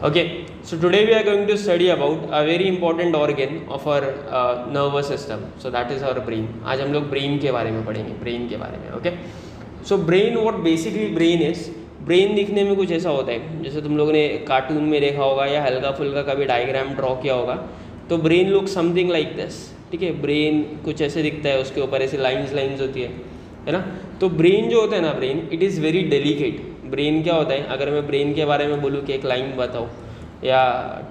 Okay, so today we are going to study about a very important organ of our nervous system. So that is our brain. आज हम लोग brain के बारे में पढ़ेंगे, brain के बारे में. Okay, so brain, what basically brain is, brain दिखने में कुछ ऐसा होता है जैसे तुम लोगों ने कार्टून में देखा होगा या हल्का फुल्का कभी डायग्राम ड्रॉ किया होगा, तो brain look something like this. ठीक है, ब्रेन कुछ ऐसे दिखता है, उसके ऊपर ऐसी लाइंस होती है ना. तो ब्रेन जो होता है ना, brain it is very delicate. Brain क्या होता है, अगर मैं ब्रेन के बारे में बोलूँ कि एक लाइन बताओ या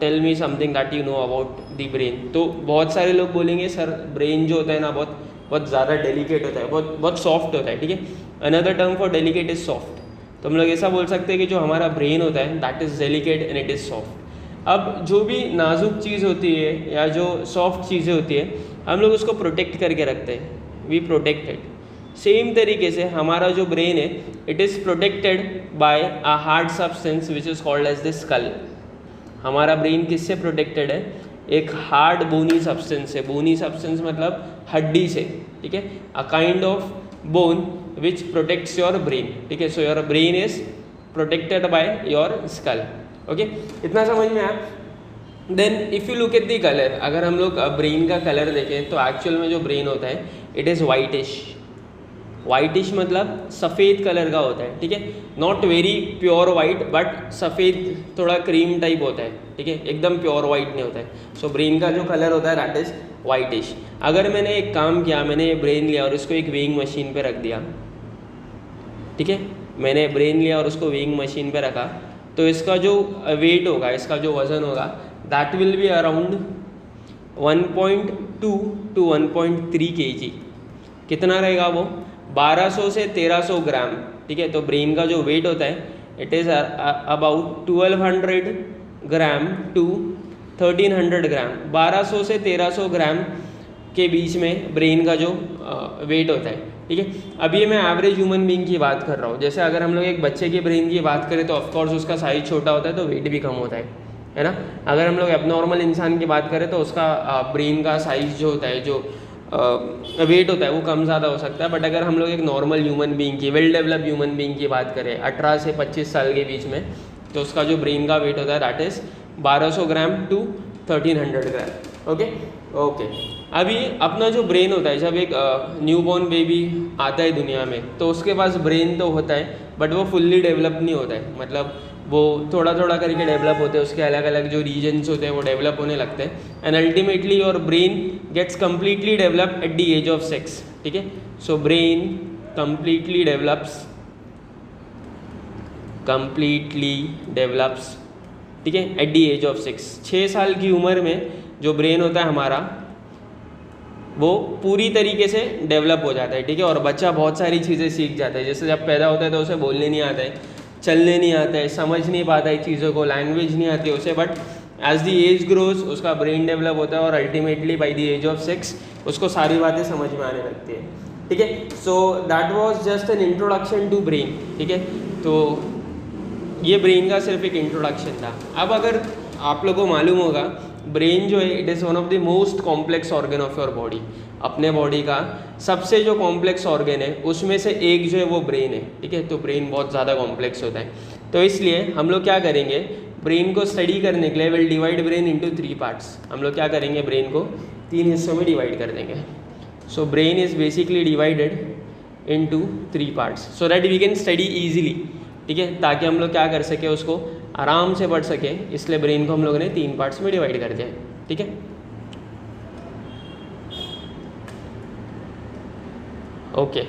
tell me something that you know about the brain, तो बहुत सारे लोग बोलेंगे सर ब्रेन जो होता है ना बहुत ज़्यादा डेलिकेट होता है, बहुत सॉफ्ट होता है. ठीक है, another term for delicate is soft. तो हम लोग ऐसा बोल सकते हैं कि जो हमारा ब्रेन होता है that is delicate and it is soft. अब जो भी नाजुक चीज़ होती है या जो सॉफ्ट चीज़ें होती है हम लोग उसको प्रोटेक्ट करके रखते हैं, वी प्रोटेक्ट इट. सेम तरीके से हमारा जो ब्रेन है it is protected by a hard substance which is called as the skull. हमारा ब्रेन किससे प्रोटेक्टेड है, एक हार्ड बोनी सब्सटेंस है. बोनी सब्सटेंस मतलब हड्डी से. ठीक है, a kind of bone which protects your brain. ठीक है, so your brain is protected by your skull. Okay, इतना समझ में आया. Then if you look at the colour, अगर हम लोग ब्रेन का कलर देखें तो एक्चुअल में जो ब्रेन होता है इट इज़ वाइटिश. वाइटिश मतलब सफ़ेद कलर का होता है. ठीक है, not very pure white but सफ़ेद थोड़ा क्रीम टाइप होता है. ठीक है, एकदम प्योर वाइट नहीं होता है. सो ब्रेन का जो कलर होता है दैट इज़ वाइटिश. अगर मैंने एक काम किया, मैंने ये ब्रेन लिया और इसको एक वेइंग मशीन पे रख दिया. ठीक है, मैंने ब्रेन लिया और उसको वेइंग मशीन पे रखा, तो इसका जो वेट होगा, इसका जो वज़न होगा that will be around 1.2 to 1.3 kg. कितना रहेगा वो, 1200 से 1300 ग्राम. ठीक है, तो ब्रेन का जो वेट होता है it is about 1200 gram to 1300 gram. 1200 से 1300 ग्राम के बीच में ब्रेन का जो वेट होता है. ठीक है, अब ये मैं एवरेज ह्यूमन बीइंग की बात कर रहा हूँ. जैसे अगर हम लोग एक बच्चे के ब्रेन की बात करें तो ऑफकोर्स उसका साइज छोटा होता है तो वेट भी कम होता है ना. अगर हम लोग एबनॉर्मल इंसान की बात करें तो उसका ब्रेन का साइज जो होता है, जो वेट होता है वो कम ज़्यादा हो सकता है. बट अगर हम लोग एक नॉर्मल ह्यूमन बीइंग की, वेल डेवलप्ड ह्यूमन बीइंग की बात करें 18 से 25 साल के बीच में, तो उसका जो ब्रेन का वेट होता है that is 1200 gram to 1300 gram. Okay, अभी अपना जो ब्रेन होता है, जब एक न्यूबॉर्न बेबी आता है दुनिया में तो उसके पास ब्रेन तो होता है बट वो फुल्ली डेवलप नहीं होता है. मतलब वो थोड़ा थोड़ा करके डेवलप होते हैं, उसके अलग अलग जो रीजन्स होते हैं वो डेवलप होने लगते हैं. And ultimately your brain gets completely develop at the age of 6. ठीक है, सो ब्रेन कम्प्लीटली डेवलप्स ठीक है एट द एज ऑफ 6. 6 साल की उम्र में जो ब्रेन होता है हमारा वो पूरी तरीके से डेवलप हो जाता है. ठीक है, और बच्चा बहुत सारी चीज़ें सीख जाता है. जैसे जब पैदा होता है तो उसे बोलने नहीं आता है, चलने नहीं आता है, समझ नहीं पाता है चीज़ों को, लैंग्वेज नहीं आती है उसे. But as the age grows उसका ब्रेन डेवलप होता है और ultimately by the age of 6 उसको सारी बातें समझ में आने लगती है. ठीक है, so that was just an introduction to brain. ठीक है, तो ये ब्रेन का सिर्फ एक इंट्रोडक्शन था. अब अगर आप लोगों को मालूम होगा, ब्रेन जो है it is one of the most complex organ of your body. अपने बॉडी का सबसे जो कॉम्प्लेक्स ऑर्गन है उसमें से एक जो है वो ब्रेन है. ठीक है, तो ब्रेन बहुत ज़्यादा कॉम्प्लेक्स होता है. तो इसलिए हम लोग क्या करेंगे, ब्रेन को स्टडी करने के लिए will divide brain into 3 parts. हम लोग क्या करेंगे, ब्रेन को 3 हिस्सों में डिवाइड कर देंगे. सो brain is basically divided into 3 parts so that we can study easily. ठीक है, ताकि हम लोग क्या कर सके, उसको आराम से पढ़ सके. इसलिए ब्रेन को हम लोगों ने 3 पार्ट्स में डिवाइड कर दिया है. ठीक है, ओके.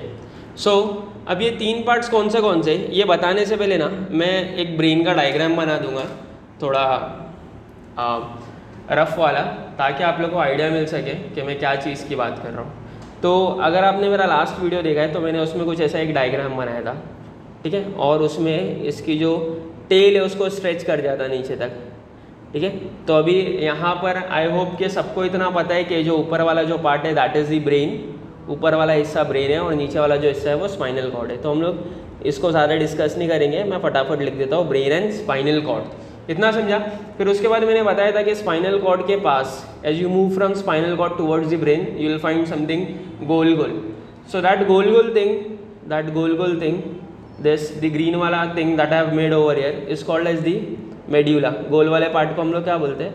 सो अब ये 3 पार्ट्स कौन से ये बताने से पहले ना मैं एक ब्रेन का डायग्राम बना दूंगा थोड़ा रफ वाला, ताकि आप लोग को आइडिया मिल सके कि मैं क्या चीज़ की बात कर रहा हूँ. तो अगर आपने मेरा लास्ट वीडियो देखा है तो मैंने उसमें कुछ ऐसा एक डायग्राम बनाया था. ठीक है, और उसमें इसकी जो टेल है उसको स्ट्रेच कर दिया था नीचे तक. ठीक है, तो अभी यहाँ पर आई होप कि सबको इतना पता है कि जो ऊपर वाला जो पार्ट है दैट इज़ दी ब्रेन. ऊपर वाला हिस्सा ब्रेन है और नीचे वाला जो हिस्सा है वो स्पाइनल कॉर्ड है. तो हम लोग इसको ज़्यादा डिस्कस नहीं करेंगे, मैं फटाफट लिख देता हूँ ब्रेन एंड स्पाइनल कॉर्ड. इतना समझा. फिर उसके बाद मैंने बताया था कि स्पाइनल कॉर्ड के पास as you move from spinal cord towards the brain you will find something गोल. सो दैट गोल thing this the green wala thing that I have made over here is called as the medulla, गोल वाले part को हम लोग क्या बोलते हैं,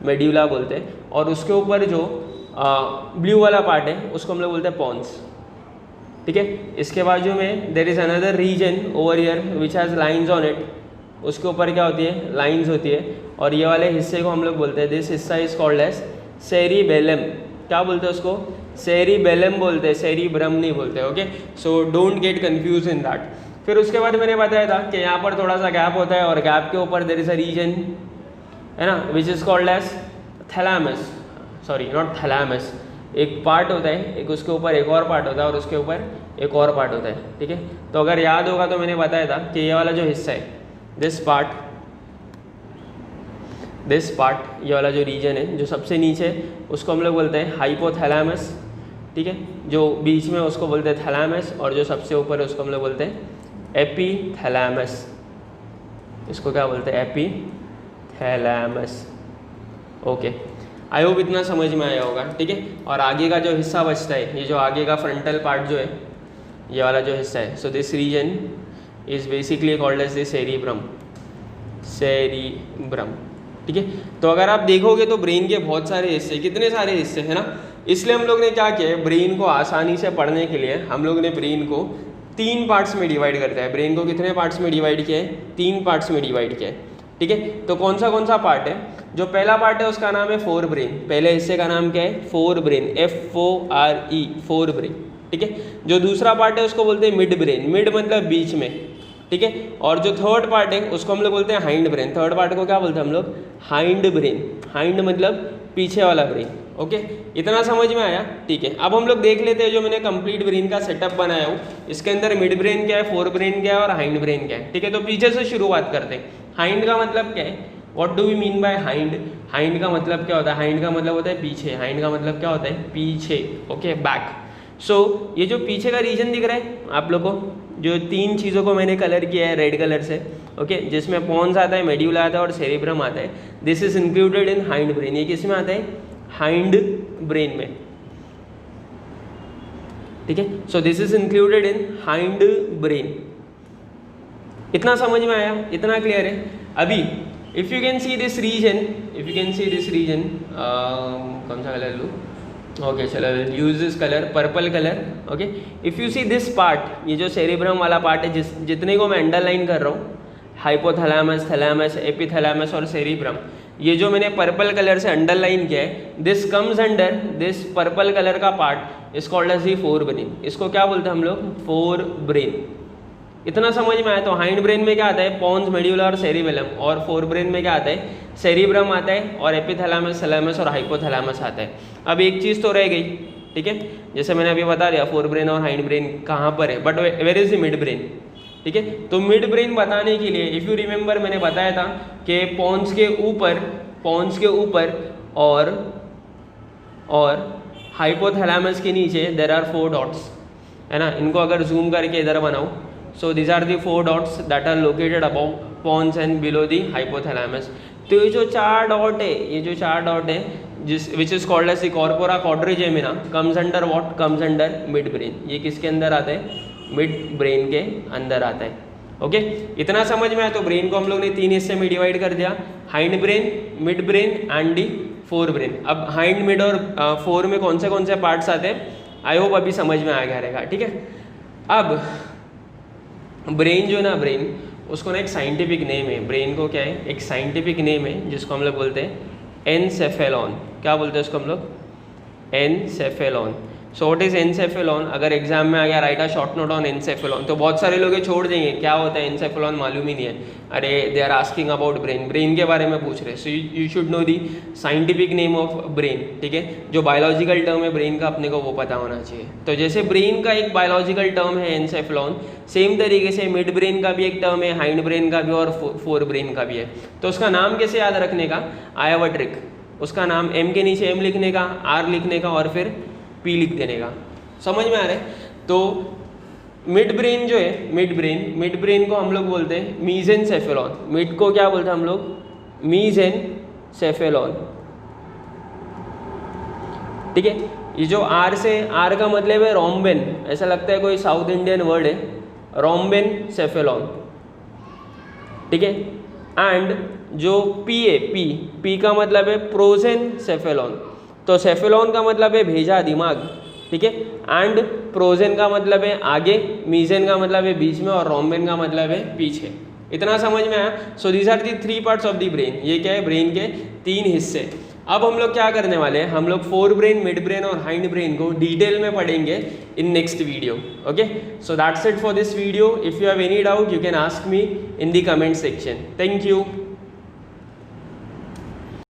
मेड्यूला बोलते हैं, और उसके ऊपर जो ब्लू वाला पार्ट है उसको हम लोग बोलते हैं पॉन्स, ठीक है। इसके बाजू में there is another region over here which has lines on it, उसके ऊपर क्या होती है, लाइंस होती है, और ये वाले हिस्से को हम लोग बोलते हैं, दिस हिस्सा इज कॉल्ड एज सेरिबेलम। क्या बोलते हैं उसको, सेरिबेलम बोलते हैं, सेरिब्रम नहीं बोलते, okay. So don't get confuse in that. फिर उसके बाद मैंने बताया था कि यहाँ पर थोड़ा सा गैप होता है, और गैप के ऊपर देर इज़ अ रीजन, है ना, which is called as thalamus, sorry not thalamus, एक पार्ट होता है, एक उसके ऊपर एक और पार्ट होता है, और उसके ऊपर एक और पार्ट होता है, ठीक है। तो अगर याद होगा तो मैंने बताया था कि ये वाला जो हिस्सा है, दिस पार्ट, ये वाला जो रीजन है जो सबसे नीचे, उसको हम लोग बोलते हैं हाइपोथैलामस, ठीक है। जो बीच में उसको बोलते हैं थैलामस, और जो सबसे ऊपर है उसको हम लोग बोलते हैं एपीथैलामस। इसको क्या बोलते हैं, एपीथैलामस, ओके। आई होप इतना समझ में आया होगा, ठीक है। और आगे का जो हिस्सा बचता है, ये जो आगे का फ्रंटल पार्ट जो है, ये वाला जो हिस्सा है, so this region is basically called as the cerebrum, cerebrum, ठीक है। तो अगर आप देखोगे तो ब्रेन के बहुत सारे हिस्से, कितने सारे हिस्से हैं ना, इसलिए हम लोग ने क्या किया है, ब्रेन को आसानी से पढ़ने के लिए हम लोग ने ब्रेन को 3 पार्ट्स में डिवाइड करता है। ब्रेन को कितने पार्ट्स में डिवाइड किया है, 3 पार्ट्स में डिवाइड किया है, ठीक है। तो कौन सा पार्ट है, जो पहला पार्ट है उसका नाम है फोर ब्रेन, पहले हिस्से का नाम क्या है, fore brain, FORE, fore brain, ठीक है। जो दूसरा पार्ट है उसको बोलते हैं मिड ब्रेन, मिड मतलब बीच में, ठीक है। और जो थर्ड पार्ट है उसको हम लोग बोलते हैं हाइंड ब्रेन, थर्ड पार्ट को क्या बोलते हैं हम लोग, हाइंड ब्रेन, हाइंड मतलब पीछे वाला ब्रेन, ओके। इतना समझ में आया, ठीक है। अब हम लोग देख लेते हैं जो मैंने कंप्लीट ब्रेन का सेटअप बनाया हूँ, इसके अंदर मिड ब्रेन क्या है, फोर ब्रेन क्या है, और हाइंड ब्रेन क्या है, ठीक है। तो पीछे से शुरुआत करते हैं। हाइंड का मतलब क्या है, what do we mean by hind, hind का मतलब क्या होता है, हाइंड का मतलब होता है पीछे, हाइंड का मतलब क्या होता है, पीछे, ओके, बैक। सो ये जो पीछे का रीजन दिख रहा है आप लोग को, जो 3 चीज़ों को मैंने कलर किया है रेड कलर से, ओके, जिसमें पॉन्स आता है, मेड्यूला आता है, और सेरिब्रम आता है, this is included in hind brain. ये किस में आता है, हाइंड ब्रेन में, ठीक है। So this is included in hind brain. इतना समझ में आया, इतना क्लियर है। अभी if you can see this region, कौन सा कलर लूँ, ओके चलो use this colour, purple colour, okay. If you see this part, ये जो सेरिब्रम वाला पार्ट है, जितने को मैं अंडरलाइन कर रहा हूँ, हाइपोथैलामस, थैलामस, एपीथैलामस और सेरिब्रम, ये जो मैंने पर्पल कलर से अंडरलाइन किया है, this comes under this purple colour का part is called as the forebrain. इसको क्या बोलते हैं हम लोग, फोर ब्रेन। इतना समझ में आया। तो हाइंड ब्रेन में क्या आता है, पॉन्स, मेड्यूला और सेरिबेलम, और फोर ब्रेन में क्या आता है, सेरिब्रम आता है, और एपीथैलामस, थैलामस और हाइपोथैलामस आता है। अब एक चीज़ तो रह गई, ठीक है, जैसे मैंने अभी बता दिया फोर ब्रेन और हाइंड ब्रेन कहाँ पर है, but where is the mid brain, ठीक है। तो मिड ब्रेन बताने के लिए इफ़ यू रिमेंबर मैंने बताया था कि पॉन्स के ऊपर और हाइपोथैलामस के नीचे देर आर 4 डॉट्स, है ना। इनको अगर जूम करके इधर बनाओ, so these are the 4 dots that are located above pons and below the hypothalamus. तो ये जो 4 डॉट है, जिस which is called as the corpora quadrigemina, comes under what, comes under mid brain. ये किसके अंदर आता है, मिड ब्रेन के अंदर आता है, ओके। इतना समझ में आया। तो ब्रेन को हम लोग ने 3 हिस्से में डिवाइड कर दिया, hind brain, mid brain and the fore brain. अब हाइंड, मिड और फोर में कौन से पार्ट्स आते हैं, आई होप अभी समझ में आ गया रहेगा, ठीक है। अब ब्रेन जो है ना, ब्रेन उसको ना एक साइंटिफिक नेम है, ब्रेन को क्या है, एक साइंटिफिक नेम है जिसको हम लोग बोलते हैं एनसेफेलॉन। क्या बोलते हैं उसको हम लोग, एनसेफेलॉन। सो व्हाट इज एनसेफेलॉन, अगर एग्जाम में आ गया write a short note on encephalon, तो बहुत सारे लोग ये छोड़ देंगे, क्या होता है एनसेफेलॉन मालूम ही नहीं है, अरे they are asking about brain के बारे में पूछ रहे। So you should know the scientific name of brain, ठीक है। जो बायोलॉजिकल टर्म है ब्रेन का अपने को वो पता होना चाहिए। तो जैसे ब्रेन का एक बायोलॉजिकल टर्म है एनसेफेलॉन, सेम तरीके से मिड ब्रेन का भी एक टर्म है, हाइंड ब्रेन का भी और फोर ब्रेन का भी है। तो उसका नाम कैसे याद रखने का, आई हैव अ ट्रिक। उसका नाम एम के नीचे एम लिखने का, आर लिखने का और फिर पी लिख देने का। समझ में आ रहा है। तो मिड ब्रेन जो है, मिड ब्रेन को हम लोग बोलते हैं मीजेनसेफेलॉन। मिड को क्या बोलते हैं हम लोग, मीजेनसेफेलॉन, ठीक है। ये जो आर का मतलब है रोम्बेन, ऐसा लगता है कोई साउथ इंडियन वर्ड है, रोम्बेन सेफेलॉन, ठीक है। एंड जो पी है, पी का मतलब है प्रोजेनसेफेलॉन, तो सेफेलॉन का मतलब है भेजा, दिमाग, ठीक है, एंड प्रोजेन का मतलब है आगे, मीजेन का मतलब है बीच में, और रोम्बेन का मतलब है पीछे। इतना समझ में आया? So these are the 3 parts of the brain. ये क्या है? ब्रेन के 3 हिस्से। अब हम लोग क्या करने वाले हैं, हम लोग फोर ब्रेन, मिड ब्रेन और हाइंड ब्रेन को डिटेल में पढ़ेंगे in next video. Okay, so that's it for this video. If you have any doubt you can ask me in the comment section. Thank you.